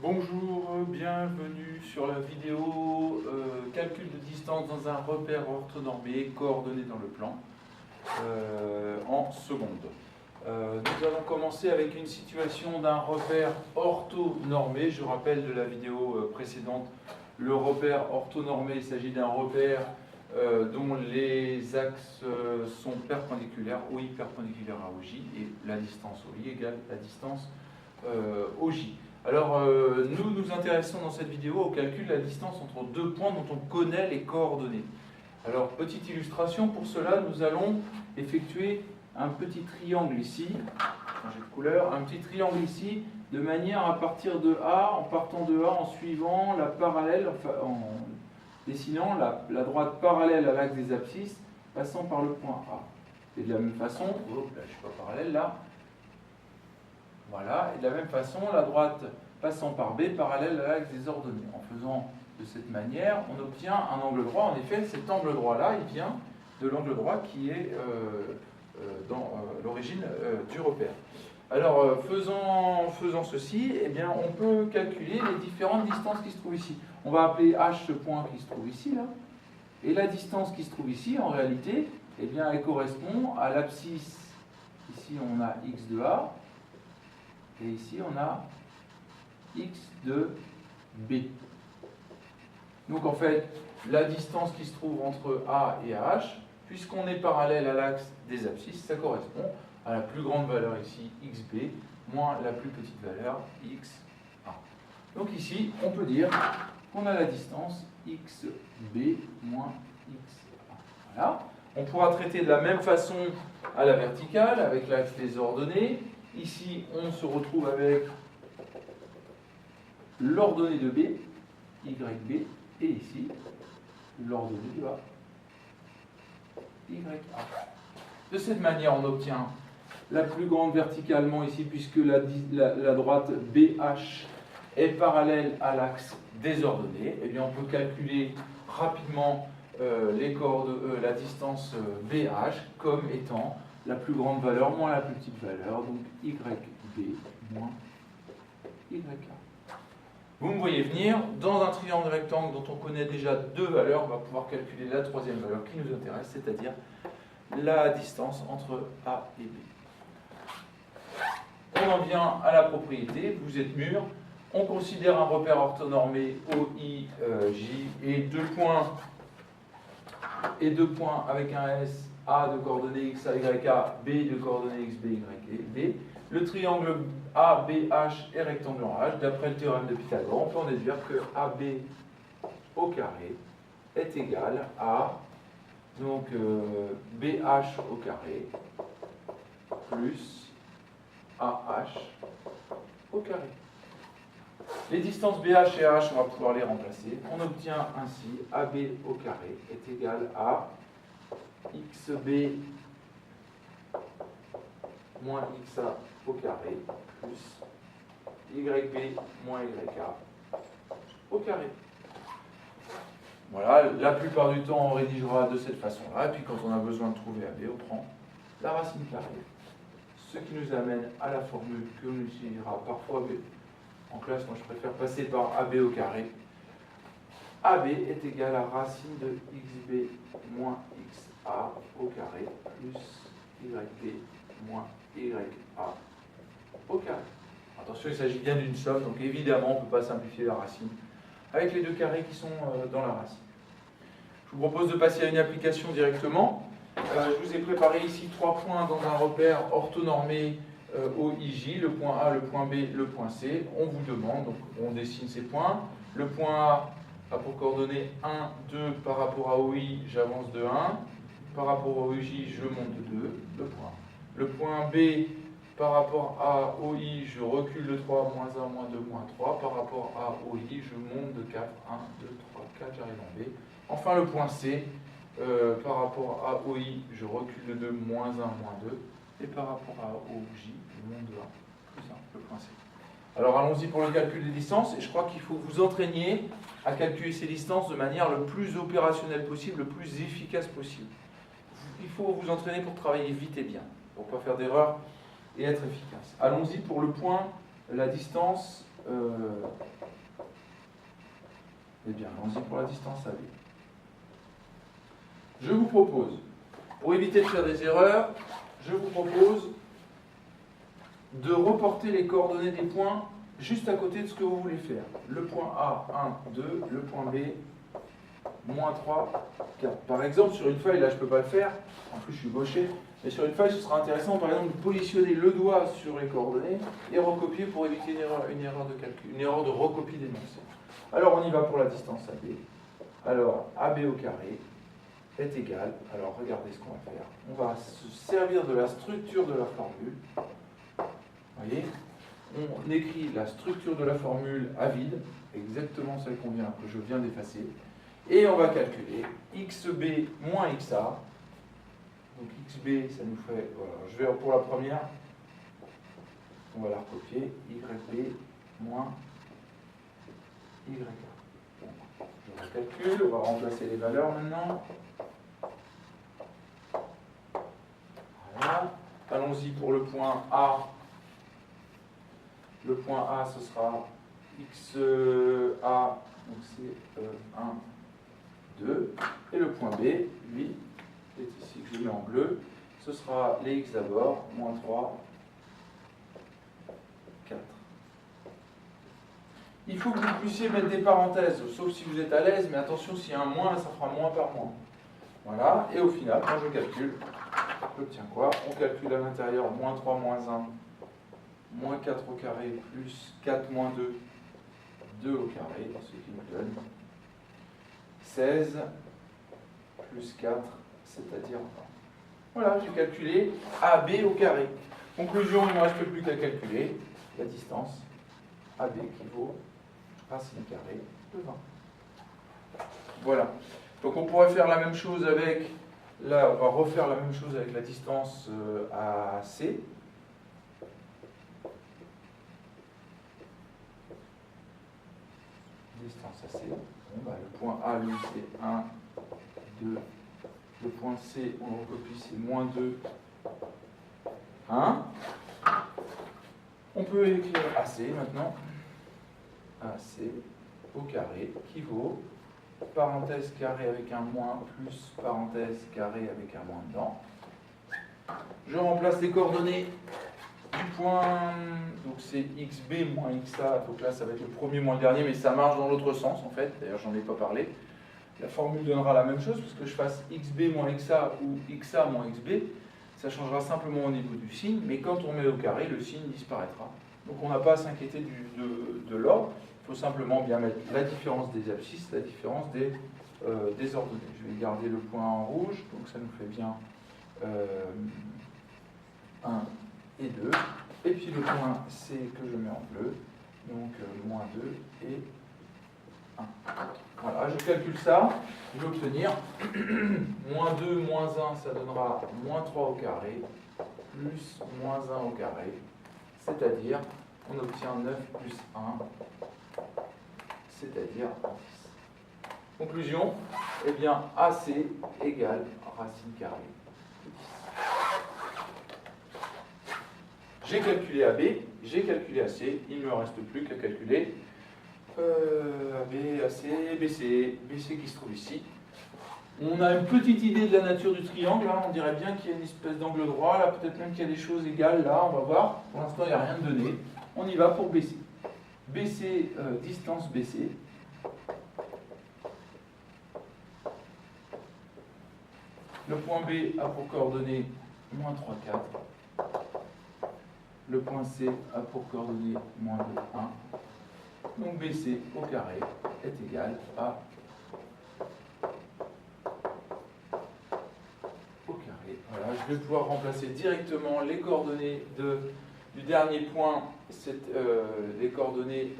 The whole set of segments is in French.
Bonjour, bienvenue sur la vidéo calcul de distance dans un repère orthonormé coordonné dans le plan en seconde. Nous allons commencer avec une situation d'un repère orthonormé. Je rappelle de la vidéo précédente, le repère orthonormé, il s'agit d'un repère dont les axes sont perpendiculaires, OI perpendiculaire à OJ, et la distance OI égale la distance OJ. Alors, nous nous intéressons dans cette vidéo au calcul de la distance entre deux points dont on connaît les coordonnées. Alors, petite illustration, pour cela, nous allons effectuer un petit triangle ici, changer de couleur, un petit triangle ici, de manière à partir de A, en partant de A, en suivant la parallèle, enfin, en dessinant la droite parallèle à l'axe des abscisses, passant par le point A. Et de la même façon, là, je ne suis pas parallèle là, voilà, et de la même façon, la droite passant par B parallèle à l'axe des ordonnées. En faisant de cette manière, on obtient un angle droit. En effet, cet angle droit-là, il vient de l'angle droit qui est dans l'origine du repère. Alors, faisant ceci, eh bien, on peut calculer les différentes distances qui se trouvent ici. On va appeler H ce point qui se trouve ici, là. Et la distance qui se trouve ici, en réalité, eh bien, elle correspond à l'abscisse. Ici, on a x de A. Et ici, on a x de B. Donc, en fait, la distance qui se trouve entre A et H, puisqu'on est parallèle à l'axe des abscisses, ça correspond à la plus grande valeur ici, xB, moins la plus petite valeur, xa. Donc ici, on peut dire qu'on a la distance xB moins xa. Voilà. On pourra traiter de la même façon à la verticale, avec l'axe des ordonnées. Ici, on se retrouve avec l'ordonnée de B, YB, et ici, l'ordonnée de A, YA. De cette manière, on obtient la plus grande verticalement ici, puisque la droite BH est parallèle à l'axe des ordonnées. Eh bien, on peut calculer rapidement la distance BH comme étant la plus grande valeur moins la plus petite valeur, donc YB moins YA. Vous me voyez venir, dans un triangle rectangle dont on connaît déjà deux valeurs, on va pouvoir calculer la troisième valeur qui nous intéresse, c'est-à-dire la distance entre A et B. On en vient à la propriété, vous êtes mûrs, on considère un repère orthonormé OIJ et deux points avec un S, A de coordonnées XA, YA, B de coordonnées XB, Y et D. Le triangle ABH est rectangle en H. D'après le théorème de Pythagore, on peut en déduire que AB au carré est égal à donc, BH au carré plus AH au carré. Les distances BH et AH, on va pouvoir les remplacer. On obtient ainsi AB au carré est égal à XB moins XA au carré plus YB moins YA au carré. Voilà, la plupart du temps on rédigera de cette façon-là, et puis quand on a besoin de trouver AB, on prend la racine carrée. Ce qui nous amène à la formule que l'on utilisera parfois en classe. Moi je préfère passer par AB au carré. AB est égal à racine de XB moins XA au carré plus YB moins YA au carré. Attention, il s'agit bien d'une somme, donc évidemment on ne peut pas simplifier la racine avec les deux carrés qui sont dans la racine. Je vous propose de passer à une application directement. Je vous ai préparé ici trois points dans un repère orthonormé OIJ, le point A, le point B, le point C. On vous demande, donc on dessine ces points. Le point A pour coordonnées 1, 2, par rapport à OI, j'avance de 1. Par rapport à OIJ, je monte de 2, le point. Le point B, par rapport à OI, je recule de 3, moins 1, moins 2, moins 3. Par rapport à OI, je monte de 4, 1, 2, 3, 4, j'arrive en B. Enfin, le point C, par rapport à OI, je recule de 2, moins 1, moins 2. Et par rapport à OJ, je monte de 1, plus 1, le point C. Alors, allons-y pour le calcul des distances. Et je crois qu'il faut que vous entraîniez à calculer ces distances de manière le plus opérationnelle possible, le plus efficace possible. Il faut vous entraîner pour travailler vite et bien, pour ne pas faire d'erreur et être efficace. Allons-y pour le point, la distance Eh bien, allons-y pour la distance AB. Je vous propose, pour éviter de faire des erreurs, je vous propose de reporter les coordonnées des points juste à côté de ce que vous voulez faire. Le point A, 1, 2, le point B, moins 3, 4. Par exemple, sur une feuille, là je ne peux pas le faire, en plus je suis gaucher, mais sur une feuille, ce sera intéressant par exemple de positionner le doigt sur les coordonnées et recopier pour éviter une erreur de calcul, une erreur de recopie d'énoncé. Alors on y va pour la distance AB. Alors AB au carré est égal, alors regardez ce qu'on va faire. On va se servir de la structure de la formule. Vous voyez, on écrit la structure de la formule à vide, exactement celle que je viens d'effacer, et on va calculer xb moins xa. Donc xb, ça nous fait, voilà, je vais pour la première, on va la recopier, yb moins ya. Je recalcule, on va remplacer les valeurs maintenant. Voilà. Allons-y pour le point A. Le point A, ce sera XA, donc c'est 1, 2. Et le point B, lui, c'est ici que je mets en bleu, ce sera les X d'abord, moins 3, 4. Il faut que vous puissiez mettre des parenthèses, sauf si vous êtes à l'aise, mais attention, s'il y a un moins, ça fera moins par moins. Voilà, et au final, quand je calcule, j'obtiens quoi? On calcule à l'intérieur moins 3, moins 1. Moins 4 au carré plus 4 moins 2, 2 au carré, ce qui nous donne 16 plus 4, c'est-à-dire 20. Voilà, j'ai calculé AB au carré. Conclusion, il ne me reste plus qu'à calculer la distance AB qui vaut racine carrée de 20. Voilà. Donc on pourrait faire la même chose avec, là on va refaire la même chose avec la distance AC. Distance AC. Bon, bah, le point A, lui, c'est 1, 2. Le point C, on le recopie, c'est moins 2, 1. On peut écrire AC maintenant. AC au carré qui vaut parenthèse carré avec un moins plus parenthèse carré avec un moins dedans. Je remplace les coordonnées du point, donc c'est xb moins xa, donc là ça va être le premier moins le dernier, mais ça marche dans l'autre sens en fait, d'ailleurs j'en ai pas parlé. La formule donnera la même chose, parce que je fasse xb moins xa ou xa moins xb, ça changera simplement au niveau du signe, mais quand on met au carré, le signe disparaîtra. Donc on n'a pas à s'inquiéter de l'ordre, il faut simplement bien mettre la différence des abscisses, la différence des ordonnées. Je vais garder le point en rouge, donc ça nous fait bien 1 et 2, et puis le point C que je mets en bleu, donc moins 2 et 1. Voilà, je calcule ça, je vais obtenir moins 2, moins 1, ça donnera moins 3 au carré, plus moins 1 au carré, c'est-à-dire, on obtient 9 plus 1, c'est-à-dire 10. Conclusion, eh bien, AC égale racine carrée de 10. J'ai calculé AB, j'ai calculé AC, il ne me reste plus qu'à calculer AB, AC, BC, BC qui se trouve ici. On a une petite idée de la nature du triangle, là. On dirait bien qu'il y a une espèce d'angle droit, là peut-être même qu'il y a des choses égales, là, on va voir. Pour l'instant, il n'y a rien de donné. On y va pour BC. BC, distance BC. Le point B a pour coordonnées moins 3, 4. Le point C a pour coordonnées moins 2, 1. Donc BC au carré est égal à au carré. Voilà, je vais pouvoir remplacer directement les coordonnées du dernier point, les coordonnées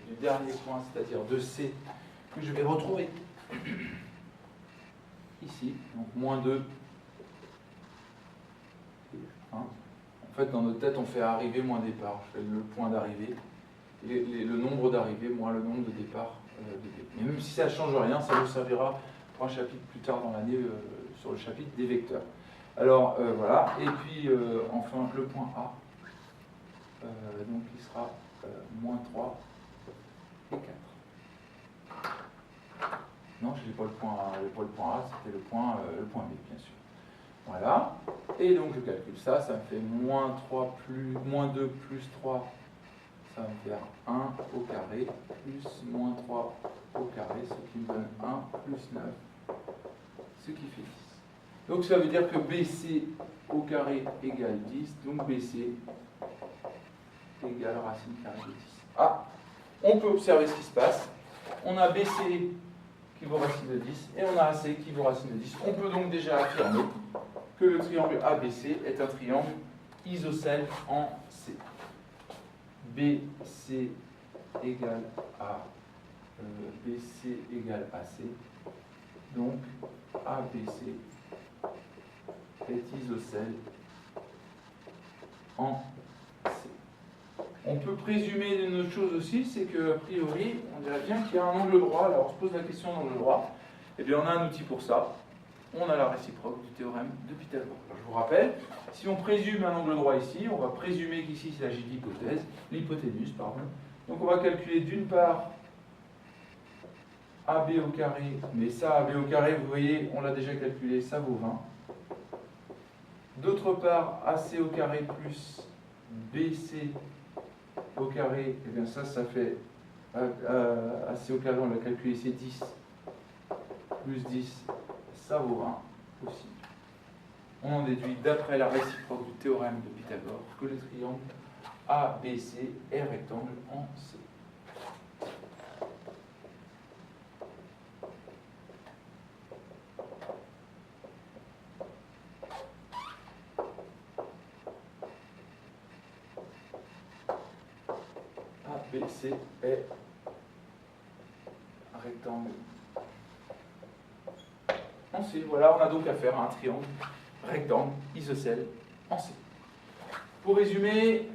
du dernier point, c'est-à-dire de C, que je vais retrouver ici. Donc moins 2 et 1. En fait, dans notre tête, on fait arrivée moins départ. Je fais le point d'arrivée. Le nombre d'arrivées moins le nombre de départ de B. Mais même si ça ne change rien, ça nous servira pour un chapitre plus tard dans l'année sur le chapitre des vecteurs. Alors voilà, et puis enfin le point A. donc il sera moins 3 et 4. Non, je n'ai pas le point A, c'était le point B, bien sûr. Voilà. Et donc je calcule ça, ça me fait moins 2 plus 3, ça va me faire 1 au carré, plus moins 3 au carré, ce qui me donne 1 plus 9, ce qui fait 10. Donc ça veut dire que BC au carré égale 10, donc BC égale racine carrée de 10. Ah, on peut observer ce qui se passe. On a BC qui vaut racine de 10 et on a AC qui vaut racine de 10. On peut donc déjà affirmer que le triangle ABC est un triangle isocèle en C. BC égale AC. Donc ABC est isocèle en C. On peut présumer une autre chose aussi, c'est qu'a priori, on dirait bien qu'il y a un angle droit. Alors on se pose la question d'angle droit. Eh bien on a un outil pour ça. On a la réciproque du théorème de Pythagore. Alors, je vous rappelle, si on présume un angle droit ici, on va présumer qu'ici il s'agit l'hypoténuse, pardon. Donc on va calculer d'une part AB au carré, mais ça, AB au carré, vous voyez, on l'a déjà calculé, ça vaut 20. D'autre part, AC au carré plus BC au carré, et bien ça fait AC au carré, on l'a calculé, c'est 10 plus 10, ça vaut 20 aussi. On en déduit d'après la réciproque du théorème de Pythagore que le triangle ABC est rectangle en C. ABC est un rectangle en C. Voilà, on a donc affaire à un triangle rectangle isocèle en C. Pour résumer,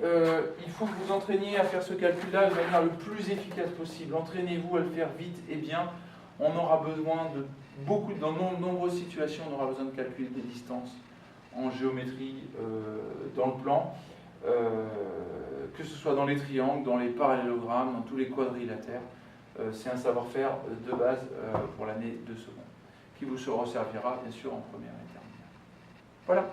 il faut que vous entraîniez à faire ce calcul-là de manière le plus efficace possible. Entraînez-vous à le faire vite et bien. On aura besoin de dans de nombreuses situations, on aura besoin de calculer des distances en géométrie dans le plan, que ce soit dans les triangles, dans les parallélogrammes, dans tous les quadrilatères. C'est un savoir-faire de base pour l'année de seconde, qui vous servira bien sûr en première et terminale. Voilà.